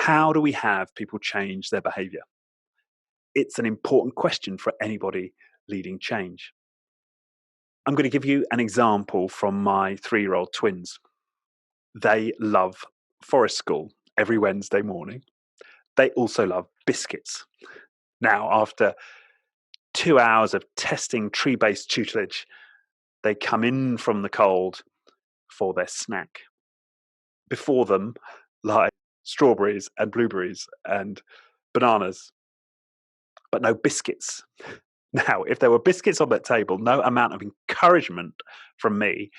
How do we have people change their behavior? It's an important question for anybody leading change. I'm going to give you an example from my 3-year-old twins. They love forest school every Wednesday morning. They also love biscuits. Now, after 2 hours of testing tree-based tutelage, they come in from the cold for their snack. Before them lie strawberries and blueberries and bananas, but no biscuits. Now, if there were biscuits on that table, no amount of encouragement from me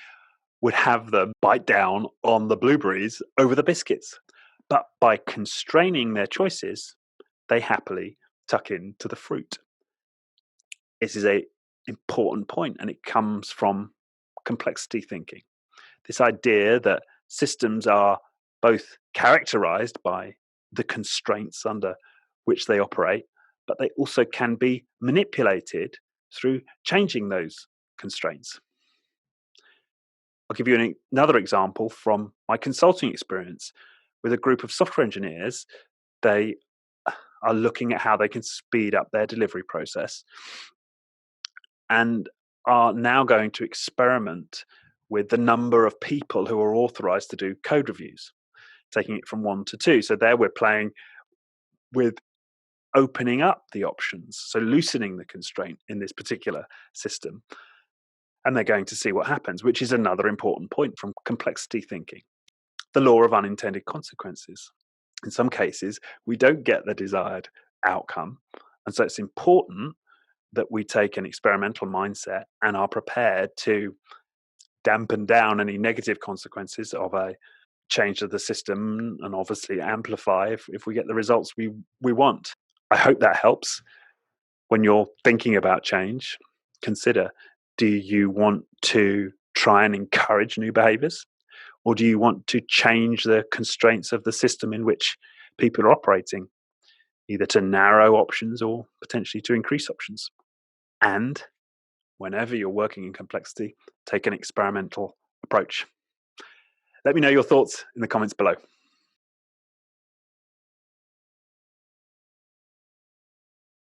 would have them bite down on the blueberries over the biscuits. But by constraining their choices, they happily tuck into the fruit. This is an important point, and it comes from complexity thinking. This idea that systems are both characterized by the constraints under which they operate, but they also can be manipulated through changing those constraints. I'll give you another example from my consulting experience with a group of software engineers. They are looking at how they can speed up their delivery process and are now going to experiment with the number of people who are authorized to do code reviews, taking it from 1 to 2. So there we're playing with opening up the options, so loosening the constraint in this particular system. And they're going to see what happens, which is another important point from complexity thinking. The law of unintended consequences. In some cases, we don't get the desired outcome. And so it's important that we take an experimental mindset and are prepared to dampen down any negative consequences of a change to the system and obviously amplify if we get the results we want. I hope that helps. When you're thinking about change, consider, do you want to try and encourage new behaviors? Or do you want to change the constraints of the system in which people are operating, either to narrow options or potentially to increase options? And whenever you're working in complexity, take an experimental approach. Let me know your thoughts in the comments below.